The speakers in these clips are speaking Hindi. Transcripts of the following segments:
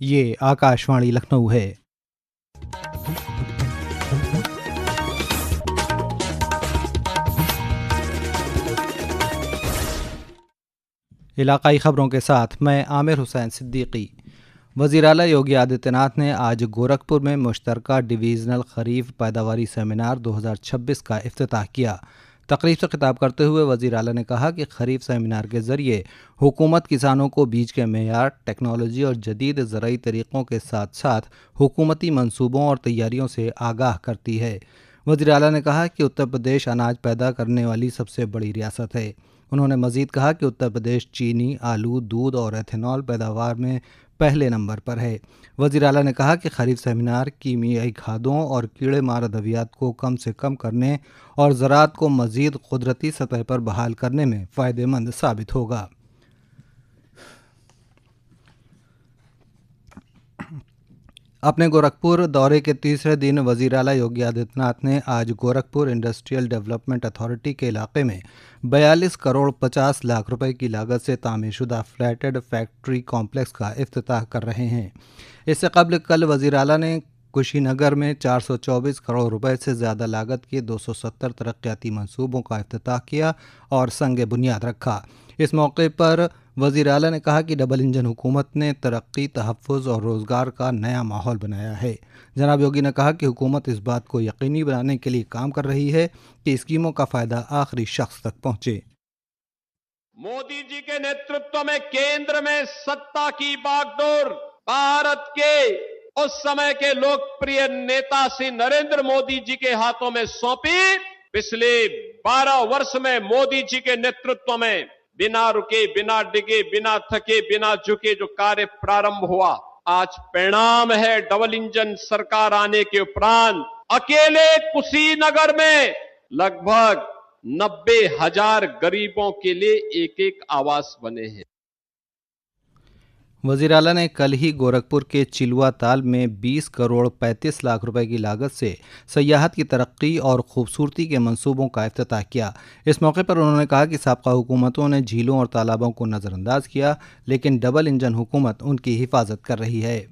ये आकाशवाणी लखनऊ है। इलाकाई खबरों के साथ मैं आमिर हुसैन सिद्दीकी। वज़ीर आला योगी आदित्यनाथ ने आज गोरखपुर में मुश्तरका डिवीज़नल खरीफ पैदावारी सेमिनार 2026 का इफ्तिताह किया। तकरीब से खिताब करते हुए वज़ीर आला ने कहा कि खरीफ सेमिनार के ज़रिए हुकूमत किसानों को बीज के मेयार, टेक्नोलॉजी और जदीद ज़राई तरीक़ों के साथ साथ हुकूमती मंसूबों और तैयारियों से आगाह करती है। वज़ीर आला ने कहा कि उत्तर प्रदेश अनाज पैदा करने वाली सबसे बड़ी रियासत है। उन्होंने मज़ीद कहा कि उत्तर प्रदेश चीनी, आलू, दूध और एथेनॉल पैदावार में पहले नंबर पर है। वज़ीर आला ने कहा कि खरीफ सेमिनार कीमियाई खादों और कीड़े मार अद्वियात को कम से कम करने और ज़राअत को मज़ीद कुदरती सतह पर बहाल करने में फ़ायदेमंद साबित होगा। अपने गोरखपुर दौरे के तीसरे दिन वज़ीर आला योगी आदित्यनाथ ने आज गोरखपुर इंडस्ट्रियल डेवलपमेंट अथॉरिटी के इलाके में 42 करोड़ 50 लाख रुपए की लागत से तामीरशुदा फ्लैटेड फैक्ट्री कॉम्प्लेक्स का इफ्तिताह कर रहे हैं। इससे कबल कल वज़ीर आला ने कुशीनगर में 424 करोड़ रुपए से ज़्यादा लागत के 270 तरक्याती मंसूबों का इफ्तिताह किया और संग बुनियाद रखा। इस मौके पर वज़ीर आला ने कहा कि डबल इंजन हुकूमत ने तरक्की, तहफ़्फ़ुज़ और रोज़गार का नया माहौल बनाया है। जनाब योगी ने कहा कि हुकूमत इस बात को यकीनी बनाने के लिए काम कर रही है कि स्कीमों का फ़ायदा आखिरी शख्स तक पहुँचे। मोदी जी के नेतृत्व में केंद्र में सत्ता की बागडोर भारत के उस समय के लोकप्रिय नेता श्री नरेंद्र मोदी जी के हाथों में सौंपी। पिछले 12 वर्ष में मोदी जी के नेतृत्व में बिना रुके, बिना डिगे, बिना थके, बिना झुके जो कार्य प्रारंभ हुआ, आज परिणाम है डबल इंजन सरकार आने के उपरांत अकेले कुशीनगर में लगभग 90,000 गरीबों के लिए एक एक आवास बने हैं। वज़ीर आला ने कल ही गोरखपुर के चिलुआ ताल में 20 करोड़ 35 लाख रुपए की लागत से सयाहत की तरक्की और खूबसूरती के मंसूबों का इफ्तिताह किया। इस मौके पर उन्होंने कहा कि साबका हुकूमतों ने झीलों और तालाबों को नज़रअंदाज किया, लेकिन डबल इंजन हुकूमत उनकी हिफाजत कर रही है।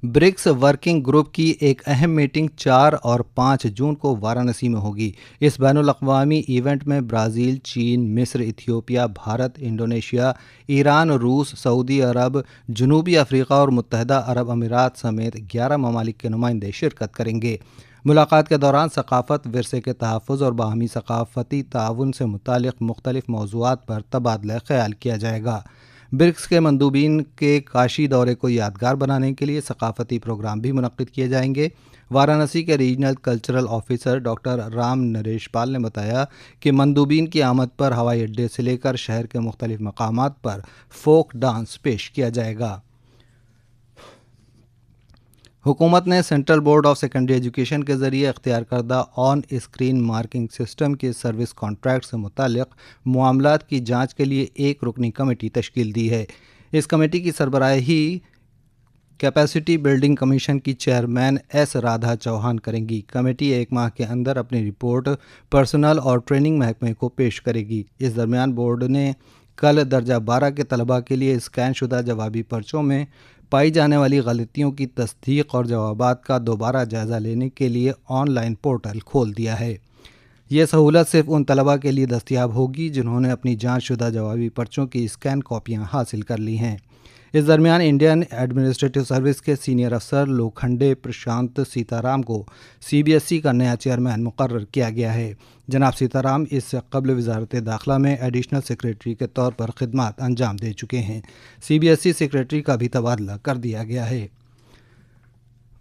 ब्रिक्स वर्किंग ग्रुप की एक अहम मीटिंग 4 और 5 जून को वाराणसी में होगी। इस बैनुल-अक़वामी इवेंट में ब्राज़ील, चीन, मिस्र, इथियोपिया, भारत, इंडोनेशिया, ईरान, रूस, सऊदी अरब, जनूबी अफ्रीका और मुत्तहदा अरब अमीरात समेत 11 ममालिक के नुमाइंदे शिरकत करेंगे। मुलाकात के दौरान सकाफ़त, विरसे के तहफ़्फ़ुज़ और बाहमी सकाफ़ती ताउन से मुतालिक़ मुख्तलिफ़ मौज़ूआत पर तबादला ख़याल किया जाएगा। ब्रिक्स के मंदूबीन के काशी दौरे को यादगार बनाने के लिए सकाफ़ती प्रोग्राम भी मुनक्किद किए जाएंगे। वाराणसी के regional cultural officer doctor Ram Naresh Pal ने बताया कि मंदूबीन की आमद पर हवाई अड्डे से लेकर शहर के मुख्तलिफ मकामात पर फोक डांस पेश किया जाएगा। हुकूमत ने central board of secondary education के ज़रिए इख्तियार करदा ऑन स्क्रीन मार्किंग सिस्टम के सर्विस कॉन्ट्रैक्ट से मुतालिक मामलात की जांच के लिए एक रुकनी कमेटी तश्कील दी है। इस कमेटी की सरबराही कैपेसिटी बिल्डिंग कमीशन की चेयरमैन एस राधा चौहान करेंगी। कमेटी 1 माह के अंदर अपनी रिपोर्ट पर्सनल और ट्रेनिंग महकमे को पेश करेगी। इस दरमियान बोर्ड ने कल दर्जा 12 के तलबा के लिए स्कैन शुदा जवाबी पर्चों में पाई जाने वाली गलतियों की तस्दीक और जवाबात का दोबारा जायज़ा लेने के लिए ऑनलाइन पोर्टल खोल दिया है। यह सहूलत सिर्फ उन तलबा के लिए दस्तयाब होगी जिन्होंने अपनी जांच शुदा जवाबी पर्चों की स्कैन कॉपियां हासिल कर ली हैं। इस दरमियान इंडियन एडमिनिस्ट्रेटिव सर्विस के सीनियर अफसर लोखंडे प्रशांत सीताराम को CBSE का नया चेयरमैन मुकर्रर किया गया है। जनाब सीताराम इससे कबल वजारत दाखिला में एडिशनल सेक्रेटरी के तौर पर खिदमात अंजाम दे चुके हैं। CBSE सेक्रेटरी का भी तबादला कर दिया गया है।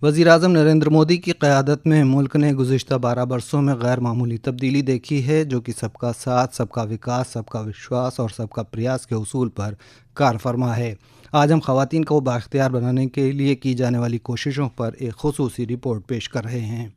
वज़ीर-ए-आज़म नरेंद्र मोदी की क़यादत में मुल्क ने गुज़िश्ता 12 बरसों में गैर मामूली तब्दीली देखी है, जो कि सबका साथ, सबका विकास, सबका विश्वास और सबका प्रयास के उसूल पर कार फरमा है। आज हम ख़वातीन को बाइख्तियार बनाने के लिए की जाने वाली कोशिशों पर एक खुसूसी रिपोर्ट पेश कर रहे हैं।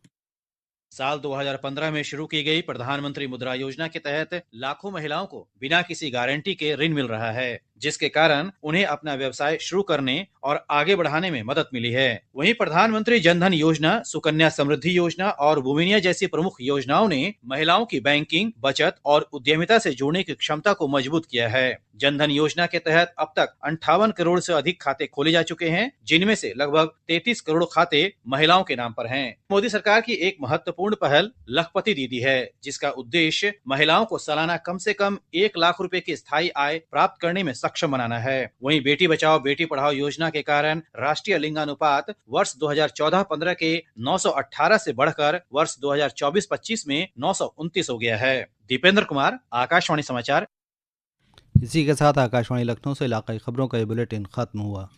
साल 2015 में शुरू की गई प्रधानमंत्री मुद्रा योजना के तहत लाखों महिलाओं को बिना किसी गारंटी के ऋण मिल रहा है, जिसके कारण उन्हें अपना व्यवसाय शुरू करने और आगे बढ़ाने में मदद मिली है। वहीं प्रधानमंत्री जनधन योजना, सुकन्या समृद्धि योजना और भूमिनिया जैसी प्रमुख योजनाओं ने महिलाओं की बैंकिंग, बचत और उद्यमिता से जुड़ने की क्षमता को मजबूत किया है। जनधन योजना के तहत अब तक 58 करोड़ से अधिक खाते खोले जा चुके हैं, जिनमें से लगभग 33 करोड़ खाते महिलाओं के नाम पर हैं। मोदी सरकार की एक महत्वपूर्ण पहल लखपति दीदी है, जिसका उद्देश्य महिलाओं को सालाना कम से कम 1 लाख रुपए की स्थायी आय प्राप्त करने में सक्षम बनाना है। वहीं बेटी बचाओ बेटी पढ़ाओ योजना के कारण राष्ट्रीय लिंगानुपात वर्ष 2014-15 के 918 से बढ़कर वर्ष 2024-25 में 929 हो गया है। दीपेंद्र कुमार, आकाशवाणी समाचार। इसी के साथ आकाशवाणी लखनऊ से इलाकाई खबरों का ये बुलेटिन खत्म हुआ।